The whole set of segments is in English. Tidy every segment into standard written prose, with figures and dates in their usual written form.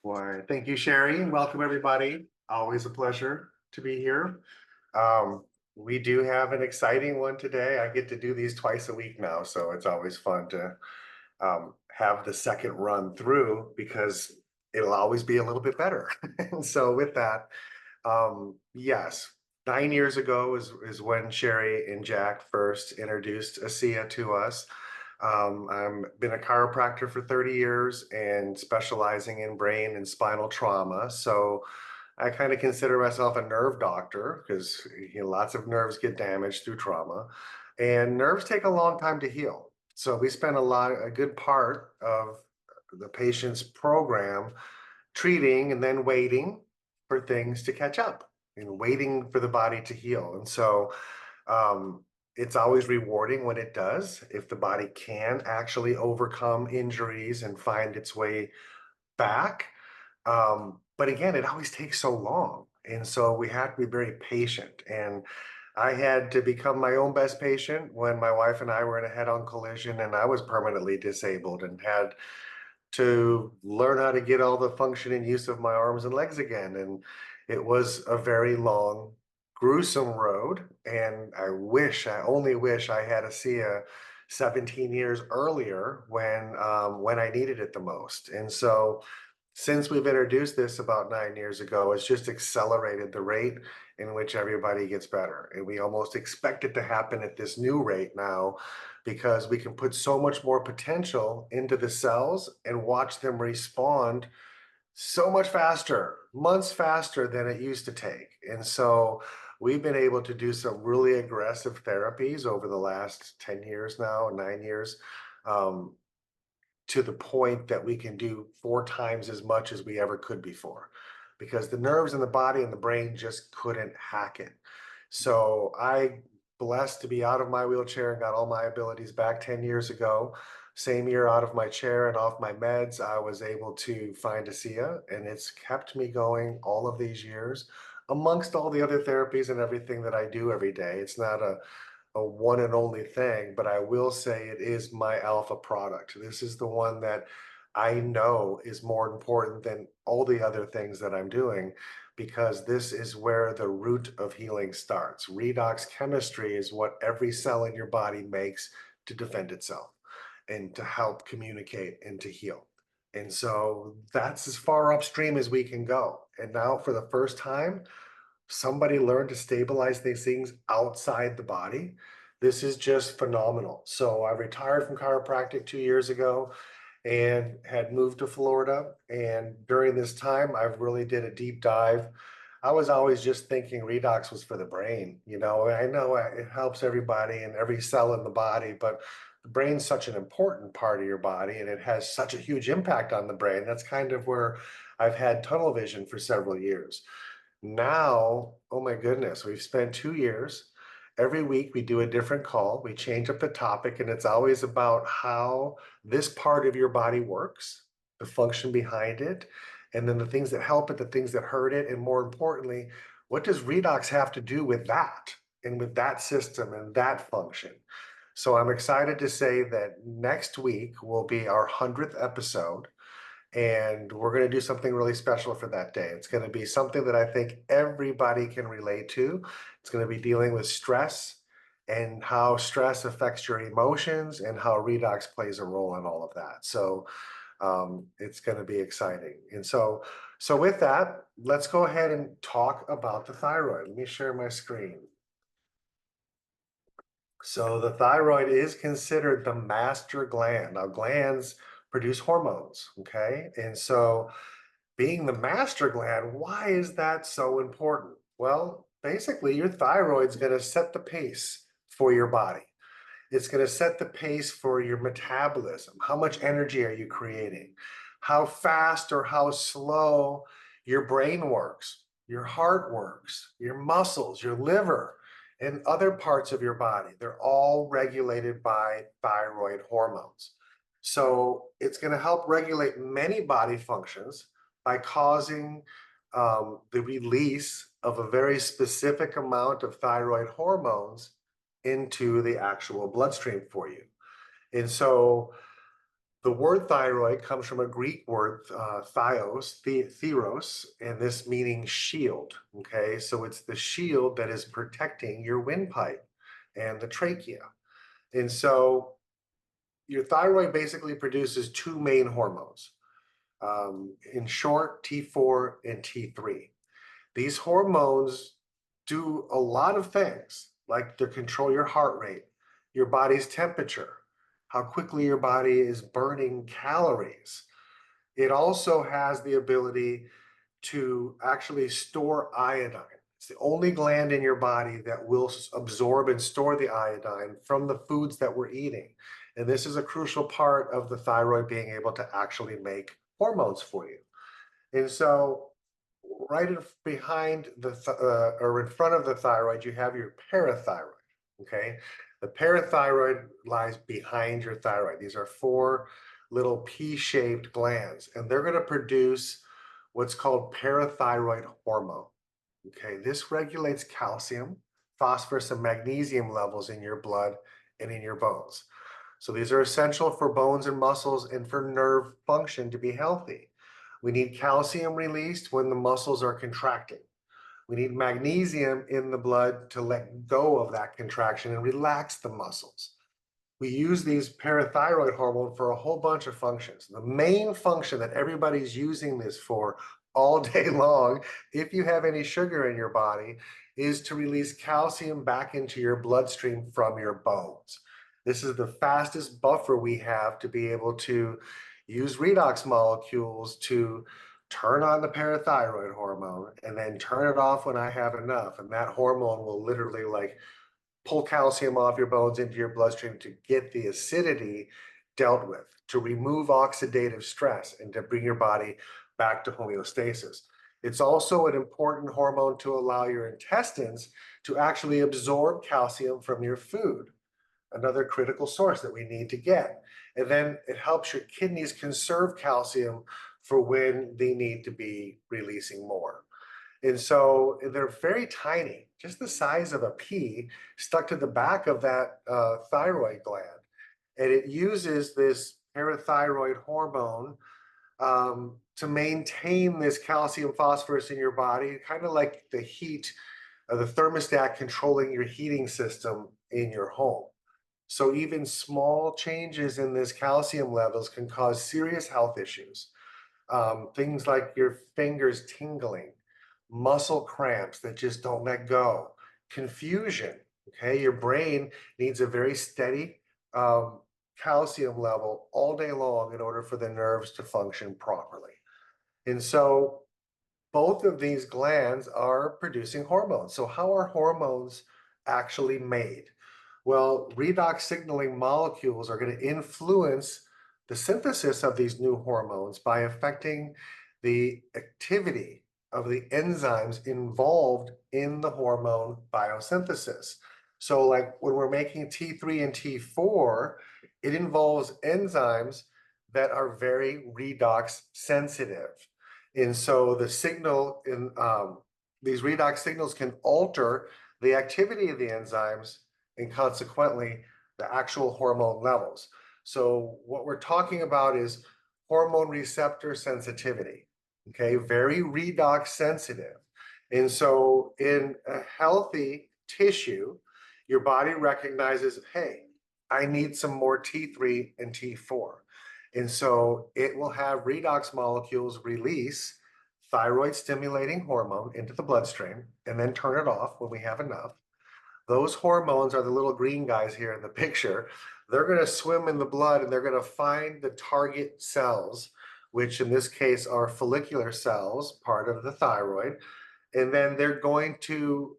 Why, thank you, Sherry. Welcome, everybody. Always a pleasure to be here. Um, we do have an exciting one today. I get to do these twice a week now, so it's always fun to have the second run through because it'll always be a little bit better. And so, with that, yes, 9 years ago is when Sherry and Jack first introduced ASEA to us. I've been a chiropractor for 30 years and specializing in brain and spinal trauma. So I kind of consider myself a nerve doctor because lots of nerves get damaged through trauma, and nerves take a long time to heal. So we spend a good part of the patient's program treating and then waiting for things to catch up and waiting for the body to heal. And so um, it's always rewarding when it does, if the body can actually overcome injuries and find its way back. But again, it always takes so long. And so we have to be very patient. And I had to become my own best patient when my wife and I were in a head on collision and I was permanently disabled and had to learn how to get all the function and use of my arms and legs again. And it was a very long, gruesome road. And I only wish I had a SIA 17 years earlier when I needed it the most. And so since we've introduced this about 9 years ago, it's just accelerated the rate in which everybody gets better. And we almost expect it to happen at this new rate now because we can put so much more potential into the cells and watch them respond so much faster, months faster than it used to take. And so we've been able to do some really aggressive therapies over the last 10 years now, 9 years. Um, to the point that we can do 4 times as much as we ever could before because the nerves in the body and the brain just couldn't hack it. So I blessed to be out of my wheelchair and got all my abilities back 10 years ago. Same year out of my chair and off my meds, I was able to find ASEA, and it's kept me going all of these years amongst all the other therapies and everything that I do every day. It's not a one and only thing, but I will say it is my alpha product. This is the one that I know is more important than all the other things that I'm doing because this is where the root of healing starts. Redox chemistry is what every cell in your body makes to defend itself and to help communicate and to heal. And so that's as far upstream as we can go. And now, for the first time, somebody learned to stabilize these things outside the body. This is just phenomenal. So I retired from chiropractic 2 years ago and had moved to Florida. And during this time, I really did a deep dive. I was always just thinking redox was for the brain. I know it helps everybody and every cell in the body, but the brain's such an important part of your body and it has such a huge impact on the brain. That's kind of where I've had tunnel vision for several years. Now, oh my goodness, we've spent 2 years. Every week we do a different call. We change up the topic, and it's always about how this part of your body works, the function behind it, and then the things that help it, the things that hurt it, and more importantly, what does redox have to do with that and with that system and that function? So I'm excited to say that next week will be our 100th episode. And we're going to do something really special for that day. It's going to be something that I think everybody can relate to. It's going to be dealing with stress and how stress affects your emotions and how redox plays a role in all of that. So it's going to be exciting. And so with that, let's go ahead and talk about the thyroid. Let me share my screen. So the thyroid is considered the master gland. Now, glands produce hormones, okay? And so being the master gland, why is that so important? Well, basically, your thyroid's going to set the pace for your body. It's going to set the pace for your metabolism. How much energy are you creating? How fast or how slow your brain works, your heart works, your muscles, your liver, and other parts of your body. They're all regulated by thyroid hormones. So it's going to help regulate many body functions by causing the release of a very specific amount of thyroid hormones into the actual bloodstream for you. And so The word thyroid comes from a Greek word, theros, and this meaning shield. Okay, so it's the shield that is protecting your windpipe and the trachea. And so your thyroid basically produces two main hormones. In short, T4 and T3. These hormones do a lot of things, like to control your heart rate, your body's temperature, how quickly your body is burning calories. It also has the ability to actually store iodine. It's the only gland in your body that will absorb and store the iodine from the foods that we're eating. And this is a crucial part of the thyroid being able to actually make hormones for you. And so right behind or in front of the thyroid, you have your parathyroid. Okay. The parathyroid lies behind your thyroid. These are four little P-shaped glands, and they're going to produce what's called parathyroid hormone. Okay. This regulates calcium, phosphorus, and magnesium levels in your blood and in your bones. So these are essential for bones and muscles and for nerve function to be healthy. We need calcium released when the muscles are contracting. We need magnesium in the blood to let go of that contraction and relax the muscles. We use these parathyroid hormone for a whole bunch of functions. The main function that everybody's using this for all day long, if you have any sugar in your body, is to release calcium back into your bloodstream from your bones. This is the fastest buffer we have to be able to use redox molecules to turn on the parathyroid hormone and then turn it off when I have enough. And that hormone will literally like pull calcium off your bones into your bloodstream to get the acidity dealt with, to remove oxidative stress, and to bring your body back to homeostasis. It's also an important hormone to allow your intestines to actually absorb calcium from your food, another critical source that we need to get. And then it helps your kidneys conserve calcium for when they need to be releasing more. And so they're very tiny, just the size of a pea, stuck to the back of that thyroid gland. And it uses this parathyroid hormone to maintain this calcium phosphorus in your body, kind of like the heat of the thermostat controlling your heating system in your home. So even small changes in this calcium levels can cause serious health issues. Things like your fingers tingling, muscle cramps that just don't let go, confusion. Okay, your brain needs a very steady calcium level all day long in order for the nerves to function properly. And so both of these glands are producing hormones. So how are hormones actually made? Well, redox signaling molecules are going to influence the synthesis of these new hormones by affecting the activity of the enzymes involved in the hormone biosynthesis. So like when we're making T3 and T4, it involves enzymes that are very redox sensitive. And so the signal in these redox signals can alter the activity of the enzymes and consequently the actual hormone levels. So what we're talking about is hormone receptor sensitivity, okay, very redox sensitive. And so in a healthy tissue, your body recognizes, hey, I need some more T3 and T4. And so it will have redox molecules release thyroid stimulating hormone into the bloodstream and then turn it off when we have enough. Those hormones are the little green guys here in the picture. They're going to swim in the blood and they're going to find the target cells, which in this case are follicular cells, part of the thyroid. And then they're going to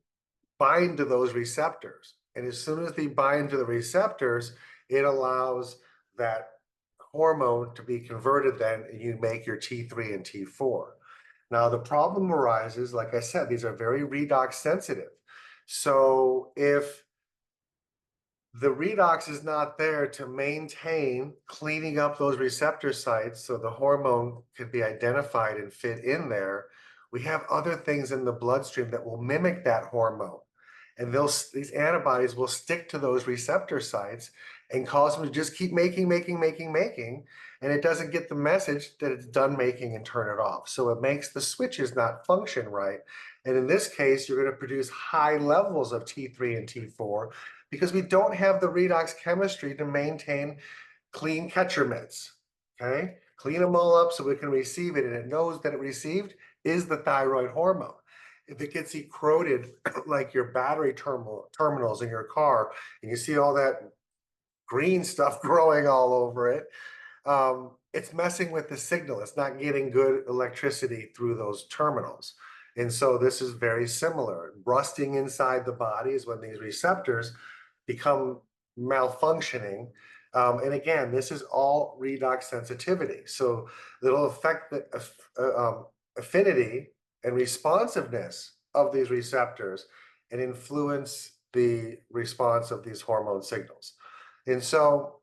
bind to those receptors. And as soon as they bind to the receptors, it allows that hormone to be converted then, and you make your T3 and T4. Now, the problem arises, like I said, these are very redox sensitive. So if the redox is not there to maintain cleaning up those receptor sites so the hormone can be identified and fit in there, we have other things in the bloodstream that will mimic that hormone. and these antibodies will stick to those receptor sites and cause them to just keep making, and it doesn't get the message that it's done making and turn it off. So it makes the switches not function right. And in this case, you're going to produce high levels of T3 and T4 because we don't have the redox chemistry to maintain clean catcher mitts. Okay, clean them all up so we can receive it, and it knows that it received is the thyroid hormone. If it gets corroded like your battery terminals in your car, and you see all that green stuff growing all over it, it's messing with the signal. It's not getting good electricity through those terminals. And so this is very similar. Rusting inside the body is when these receptors become malfunctioning. And again, this is all redox sensitivity. So it'll affect the affinity and responsiveness of these receptors and influence the response of these hormone signals. And so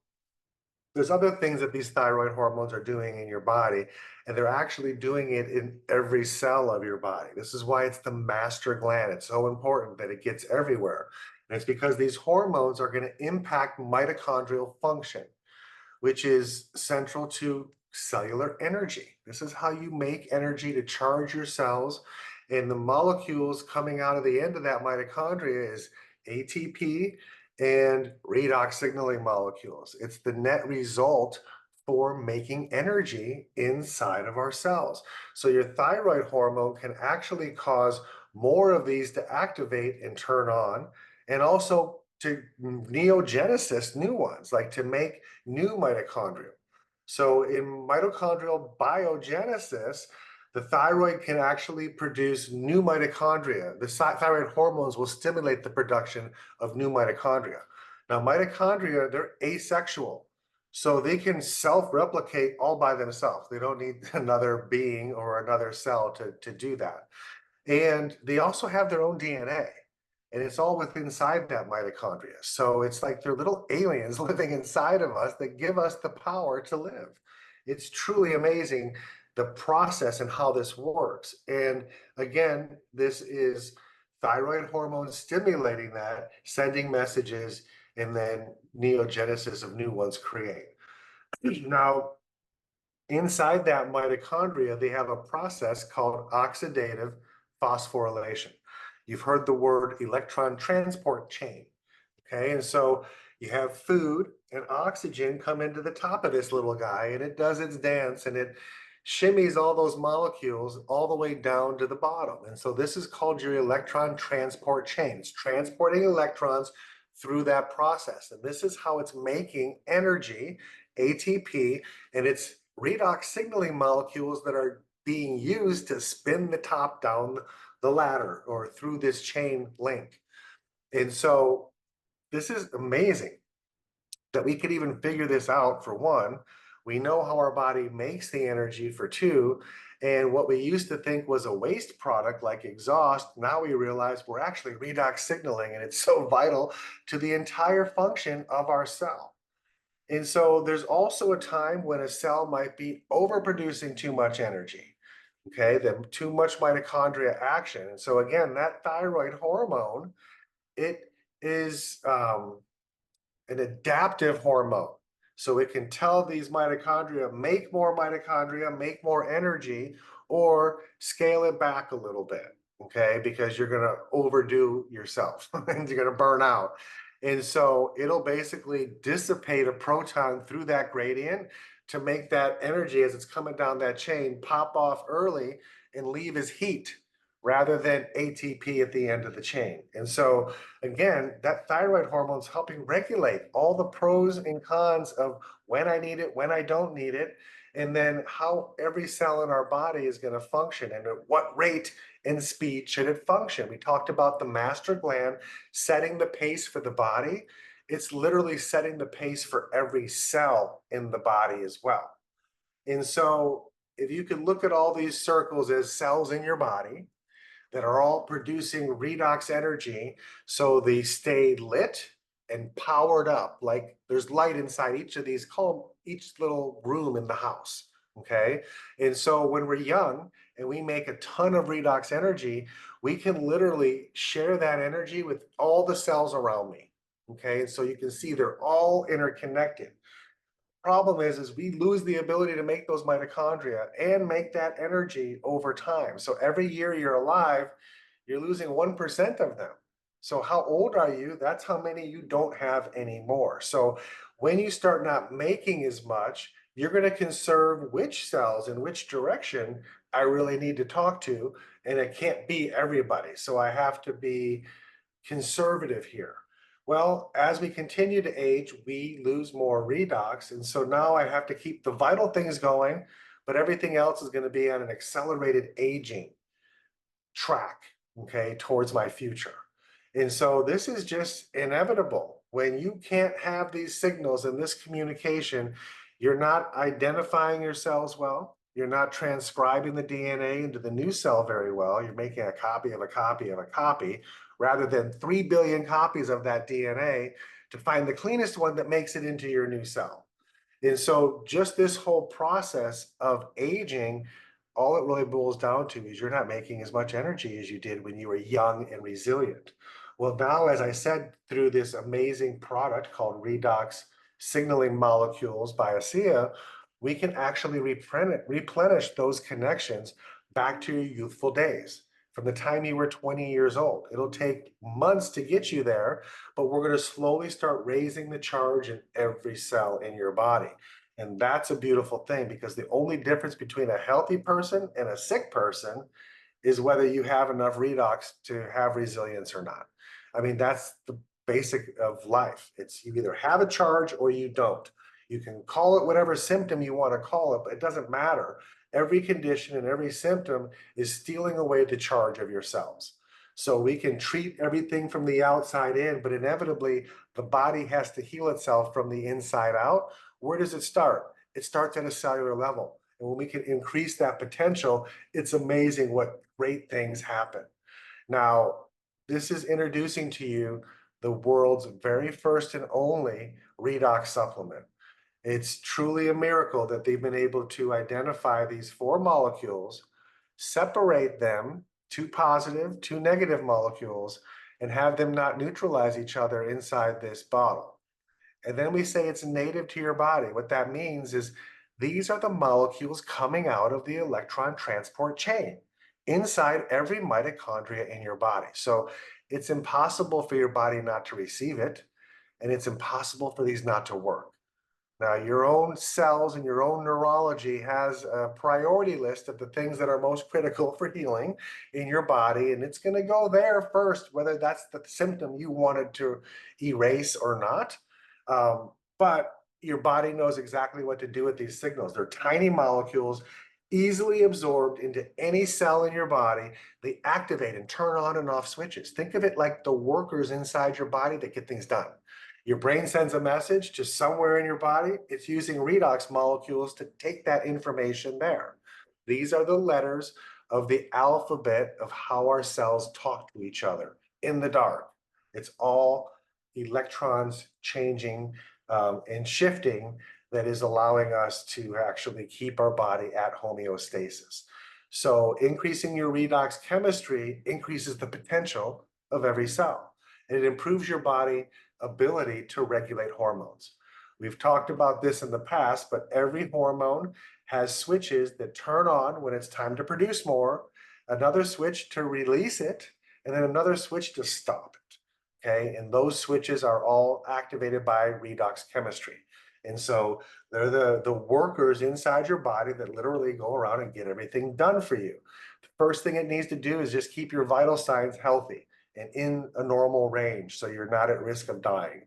there's other things that these thyroid hormones are doing in your body, and they're actually doing it in every cell of your body. This is why it's the master gland. It's so important that it gets everywhere. And it's because these hormones are going to impact mitochondrial function, which is central to cellular energy. This is how you make energy to charge your cells. And the molecules coming out of the end of that mitochondria is ATP and redox signaling molecules. It's the net result for making energy inside of our cells. So your thyroid hormone can actually cause more of these to activate and turn on, and also to neogenesis new ones, like to make new mitochondria. So in mitochondrial biogenesis, the thyroid can actually produce new mitochondria. The thyroid hormones will stimulate the production of new mitochondria. Now, mitochondria, they're asexual, so they can self-replicate all by themselves. They don't need another being or another cell to do that. And they also have their own DNA, and it's all within inside that mitochondria. So it's like they're little aliens living inside of us that give us the power to live. It's truly amazing, the process and how this works. And again, this is thyroid hormones stimulating that, sending messages, and then neogenesis of new ones create. Now, inside that mitochondria, they have a process called oxidative phosphorylation. You've heard the word electron transport chain. Okay, and so you have food and oxygen come into the top of this little guy, and it does its dance, and it shimmies all those molecules all the way down to the bottom. And so this is called your electron transport chain. It's transporting electrons through that process. And this is how it's making energy, ATP, and it's redox signaling molecules that are being used to spin the top down the ladder or through this chain link. And so this is amazing that we could even figure this out. For one, we know how our body makes the energy. For two, and what we used to think was a waste product like exhaust, now we realize we're actually redox signaling, and it's so vital to the entire function of our cell. And so there's also a time when a cell might be overproducing too much energy, okay, then too much mitochondria action. And so again, that thyroid hormone, it is an adaptive hormone. So it can tell these mitochondria, make more energy, or scale it back a little bit, okay? Because you're gonna overdo yourself and you're gonna burn out. And so it'll basically dissipate a proton through that gradient to make that energy as it's coming down that chain pop off early and leave as heat rather than ATP at the end of the chain. And so again, that thyroid hormone is helping regulate all the pros and cons of when I need it, when I don't need it, and then how every cell in our body is going to function and at what rate and speed should it function. We talked about the master gland setting the pace for the body. It's literally setting the pace for every cell in the body as well. And so if you could look at all these circles as cells in your body that are all producing redox energy, so they stay lit and powered up, like there's light inside each of these, call each little room in the house, okay? And so when we're young and we make a ton of redox energy, we can literally share that energy with all the cells around me. Okay, and so you can see they're all interconnected. Problem is we lose the ability to make those mitochondria and make that energy over time. So every year you're alive, you're losing 1% of them. So how old are you? That's how many you don't have anymore. So when you start not making as much, you're going to conserve which cells in which direction I really need to talk to, and it can't be everybody. So I have to be conservative here. Well, as we continue to age, we lose more redox. And so now I have to keep the vital things going, but everything else is going to be on an accelerated aging track, okay, towards my future. And so this is just inevitable. When you can't have these signals and this communication, you're not identifying your cells well. You're not transcribing the DNA into the new cell very well. You're making a copy of a copy of a copy rather than 3 billion copies of that DNA to find the cleanest one that makes it into your new cell. And so just this whole process of aging, all it really boils down to is you're not making as much energy as you did when you were young and resilient. Well, now, as I said, through this amazing product called redox signaling molecules by ASEA, we can actually replenish those connections back to your youthful days from the time you were 20 years old. It'll take months to get you there, but we're going to slowly start raising the charge in every cell in your body. And that's a beautiful thing because the only difference between a healthy person and a sick person is whether you have enough redox to have resilience or not. I mean, that's the basic of life. It's you either have a charge or you don't. You can call it whatever symptom you want to call it, but it doesn't matter. Every condition and every symptom is stealing away the charge of your cells. So we can treat everything from the outside in, but inevitably the body has to heal itself from the inside out. Where does it start? It starts at a cellular level. And when we can increase that potential, it's amazing what great things happen. Now, this is introducing to you the world's very first and only redox supplement. It's truly a miracle that they've been able to identify these four molecules, separate them, two positive, two negative molecules, and have them not neutralize each other inside this bottle. And then we say it's native to your body. What that means is these are the molecules coming out of the electron transport chain inside every mitochondria in your body. So it's impossible for your body not to receive it, and it's impossible for these not to work. Now, your own cells and your own neurology has a priority list of the things that are most critical for healing in your body, and it's going to go there first, whether that's the symptom you wanted to erase or not. But your body knows exactly what to do with these signals. They're tiny molecules, easily absorbed into any cell in your body. They activate and turn on and off switches. Think of it like the workers inside your body that get things done. Your brain sends a message to somewhere in your body. It's using redox molecules to take that information there. These are the letters of the alphabet of how our cells talk to each other in the dark. It's all electrons changing and shifting that is allowing us to actually keep our body at homeostasis. So increasing your redox chemistry increases the potential of every cell. And it improves your body ability to regulate hormones. We've talked about this in the past, but every hormone has switches that turn on when it's time to produce more, another switch to release it, and then another switch to stop it. Okay, and those switches are all activated by redox chemistry. And so they're the workers inside your body that literally go around and get everything done for you. The first thing it needs to do is just keep your vital signs healthy and in a normal range so you're not at risk of dying.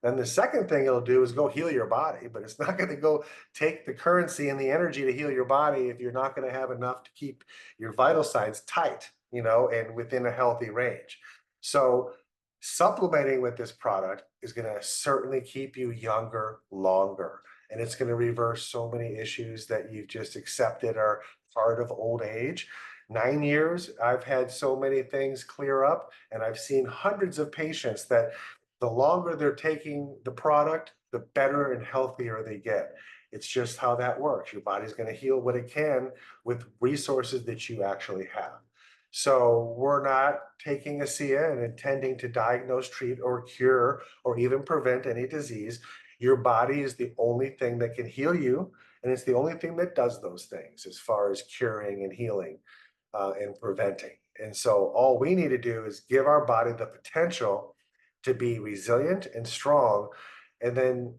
Then the second thing it'll do is go heal your body, but it's not going to go take the currency and the energy to heal your body if you're not going to have enough to keep your vital signs tight, and within a healthy range. So supplementing with this product is going to certainly keep you younger longer. And it's going to reverse so many issues that you've just accepted are part of old age. 9 years, I've had so many things clear up, and I've seen hundreds of patients that the longer they're taking the product, the better and healthier they get. It's just how that works. Your body's going to heal what it can with resources that you actually have. So we're not taking ASEA and intending to diagnose, treat, or cure, or even prevent any disease. Your body is the only thing that can heal you, and it's the only thing that does those things as far as curing and healing and preventing. And so all we need to do is give our body the potential to be resilient and strong, and then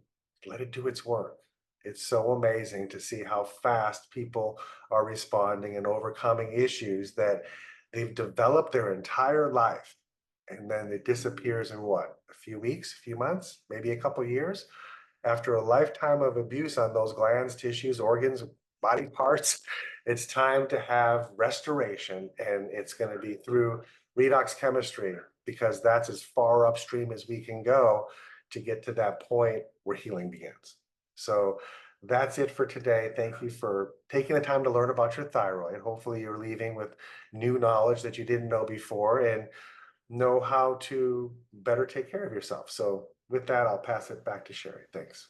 let it do its work. It's so amazing to see how fast people are responding and overcoming issues that they've developed their entire life. And then it disappears in what? A few weeks, a few months, maybe a couple years after a lifetime of abuse on those glands, tissues, organs, body parts. It's time to have restoration, and it's going to be through redox chemistry because that's as far upstream as we can go to get to that point where healing begins. So that's it for today. Thank you for taking the time to learn about your thyroid. Hopefully, you're leaving with new knowledge that you didn't know before and know how to better take care of yourself. So with that, I'll pass it back to Sherry. Thanks.